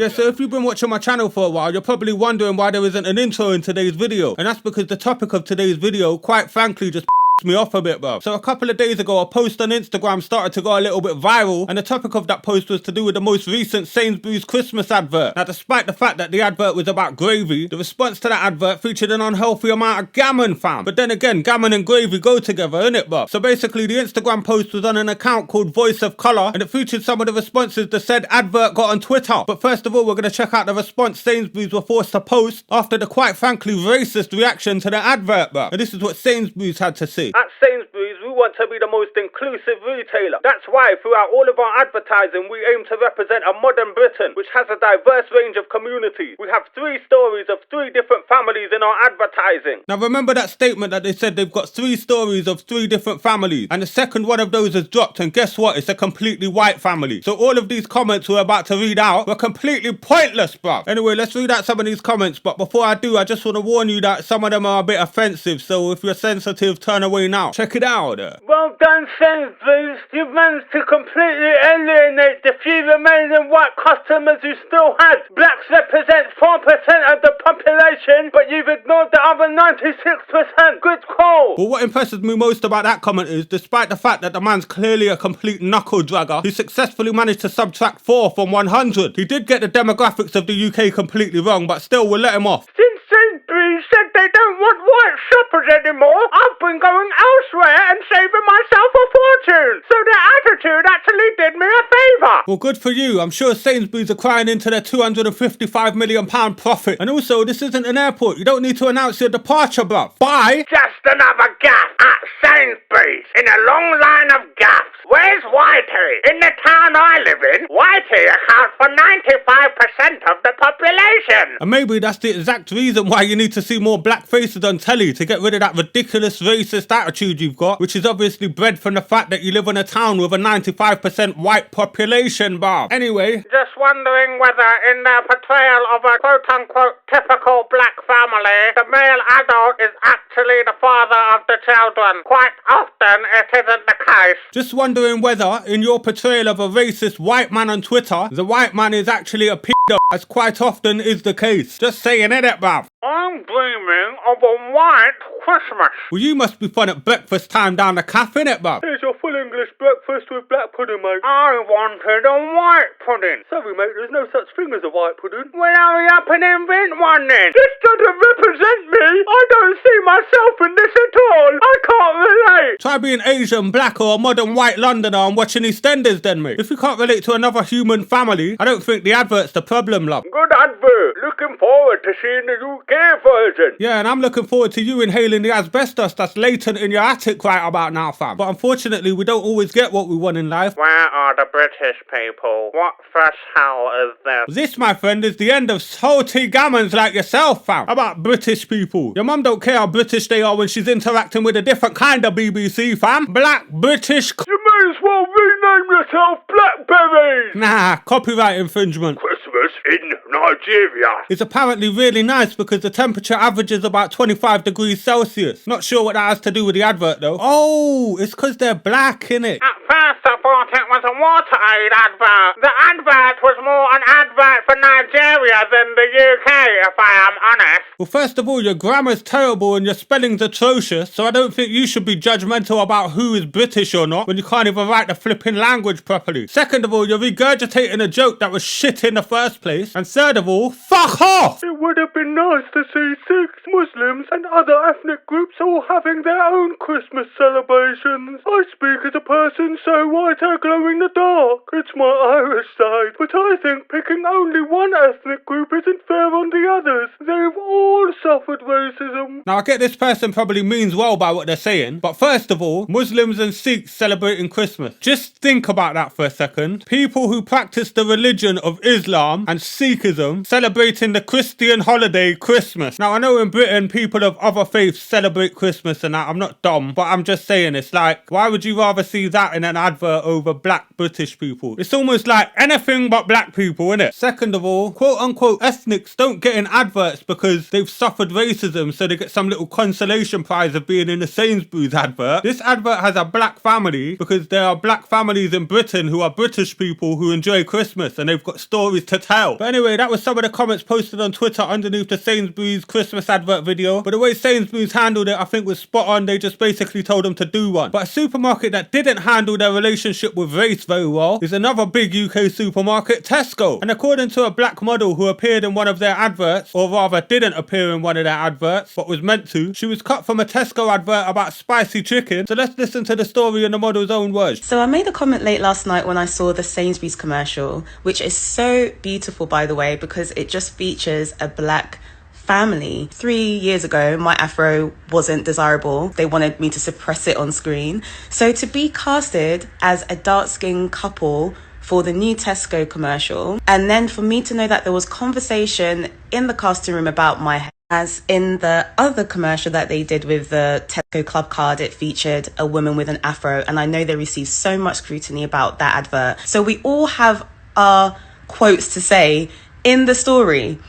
Yeah, so if you've been watching my channel for a while, you're probably wondering why there isn't an intro in today's video. And that's because the topic of today's video, quite frankly, just me off a bit, bro. So a couple of days ago, a post on Instagram started to go a little bit viral, and the topic of that post was to do with the most recent Sainsbury's Christmas advert. Now, despite the fact that the advert was about gravy, the response to that advert featured an unhealthy amount of gammon, fam. But then again, gammon and gravy go together, innit, bro? So basically, the Instagram post was on an account called Voice of Colour, and it featured some of the responses the said advert got on Twitter. But first of all, we're going to check out the response Sainsbury's were forced to post after the quite frankly racist reaction to the advert, bro. And this is what Sainsbury's had to say. At Sainsbury's, we want to be the most inclusive retailer. That's why throughout all of our advertising, we aim to represent a modern Britain, which has a diverse range of communities. We have 3 stories of 3 different families in our advertising. Now remember that statement that they said they've got 3 stories of 3 different families, and the second one of those is dropped, and guess what? It's a completely white family. So all of these comments we're about to read out were completely pointless, bruv. Anyway, let's read out some of these comments, but before I do, I just want to warn you that some of them are a bit offensive, so if you're sensitive, turn away now. Check it out. Well done, Sainsbury's. You've managed to completely alienate the few remaining white customers you still had. Blacks represent 4% of the population, but you've ignored the other 96%. Good call. But what impresses me most about that comment is, despite the fact that the man's clearly a complete knuckle dragger, he successfully managed to subtract 4 from 100. He did get the demographics of the UK completely wrong, but still, we'll let him off. Since Sainsbury's said they don't want white shoppers anymore, I've been going elsewhere and saving myself a fortune. So their attitude actually did me a favour. Well, good for you. I'm sure Sainsbury's are crying into their £255 million profit. And also, this isn't an airport. You don't need to announce your departure, bruv. Bye. Just another gaff at Sainsbury's in a long line of gaffs. Where's Whitey? In the town I live in, Whitey accounts for 95% of the population. And maybe that's the exact reason why you need to see more black faces on telly, to get rid of that ridiculous racist attitude you've got, which is obviously bred from the fact that you live in a town with a 95% white population, bruv. Anyway, just wondering whether in their portrayal of a quote-unquote typical black family, the male adult is actually the father of the children. Quite often, it isn't the case. Just wondering whether, in your portrayal of a racist white man on Twitter, the white man is actually a pedo, as quite often is the case. Just saying, innit, bruv? I'm dreaming of a white Christmas. Well, you must be fun at breakfast time down the cafe, innit, bruv? Here's your full English breakfast with black pudding, mate. I wanted a white pudding. Sorry, mate, there's no such thing as a white pudding. Well, hurry up and invent one then. This doesn't represent me. I don't see myself in this at all. I can't relate. Try being Asian, black, or a modern white Londoner and watching EastEnders then, mate. If you can't relate to another human family, I don't think the advert's the problem, love. Good advert. Looking forward to seeing the UK version. Yeah, and I'm looking forward to you inhaling the asbestos that's latent in your attic right about now, fam. But unfortunately, we don't always get what we want in life. Where are the British people? What fresh hell is this? This, my friend, is the end of salty gammons like yourself, fam. How about British people? Your mum don't care how British they are when she's interacting with a different kind of BBC, fam. Black British... You may as well rename yourself Blackberry. Nah, copyright infringement. Christmas in Nigeria. It's apparently really nice because the temperature averages about 25 degrees Celsius. Not sure what that has to do with the advert though. Oh, it's because they're black, innit? At first I thought it was a water aid advert. The advert was more an advert for Nigeria than the UK, if I am honest. Well, first of all, your grammar's terrible and your spelling's atrocious, so I don't think you should be judgmental about who is British or not when you can't even write the flipping language properly. Second of all, you're regurgitating a joke that was shit in the first place. And third of all, fuck off! It would have been nice to see Sikhs, Muslims and other ethnic groups all having their own Christmas celebrations. I speak as a person so white I glow in the dark. It's my Irish side, but I think picking only one ethnic group isn't fair on the others. They've all suffered racism. Now, I get this person probably means well by what they're saying, but first of all, Muslims and Sikhs celebrating Christmas. Just think about that for a second. People who practice the religion of Islam and Sikhism celebrating the Christian holiday Christmas. Now, I know in Britain people of other faiths celebrate Christmas and that. I'm not dumb, but I'm just saying it's like, why would you rather see that in an advert over black black British people. It's almost like anything but black people, innit? Second of all, quote unquote ethnics don't get in adverts because they've suffered racism, so they get some little consolation prize of being in a Sainsbury's advert. This advert has a black family because there are black families in Britain who are British people who enjoy Christmas and they've got stories to tell. But anyway, that was some of the comments posted on Twitter underneath the Sainsbury's Christmas advert video. But the way Sainsbury's handled it, I think was spot on. They just basically told them to do one. But a supermarket that didn't handle their relationship with race very well is another big UK supermarket, Tesco. And according to a black model who appeared in one of their adverts, or rather didn't appear in one of their adverts, but was meant to, she was cut from a Tesco advert about spicy chicken. So let's listen to the story in the model's own words. So I made a comment late last night when I saw the Sainsbury's commercial, which is so beautiful, by the way, because it just features a black family. 3 years ago, my afro wasn't desirable. They wanted me to suppress it on screen. So to be casted as a dark-skinned couple for the new Tesco commercial, and then for me to know that there was conversation in the casting room about my hair, as in the other commercial that they did with the Tesco Club card, it featured a woman with an afro, and I know they received so much scrutiny about that advert. So we all have our quotes to say in the story.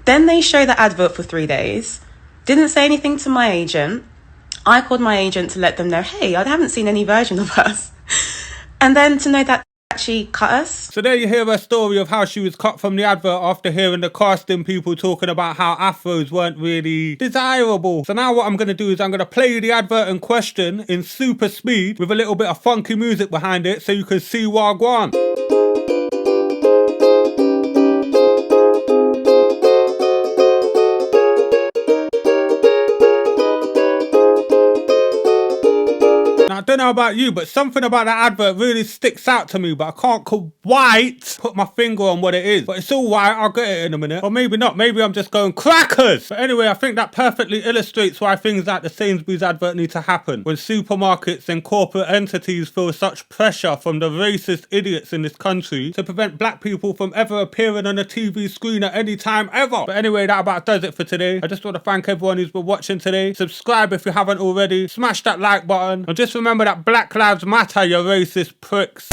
Then they show the advert for 3 days, didn't say anything to my agent. I called my agent to let them know, hey, I haven't seen any version of us. And then to know that she cut us. So there you hear her story of how she was cut from the advert after hearing the casting people talking about how afros weren't really desirable. So now what I'm going to do is I'm going to play you the advert in question in super speed with a little bit of funky music behind it so you can see Wagwan. I don't know about you, but something about that advert really sticks out to me, but I can't quite put my finger on what it is. But it's all right, I'll get it in a minute. Or maybe not, maybe I'm just going crackers. But anyway, I think that perfectly illustrates why things like the Sainsbury's advert need to happen. When supermarkets and corporate entities feel such pressure from the racist idiots in this country to prevent black people from ever appearing on a TV screen at any time ever. But anyway, that about does it for today. I just want to thank everyone who's been watching today. Subscribe if you haven't already. Smash that like button. And just remember that Black Lives Matter, you racist pricks.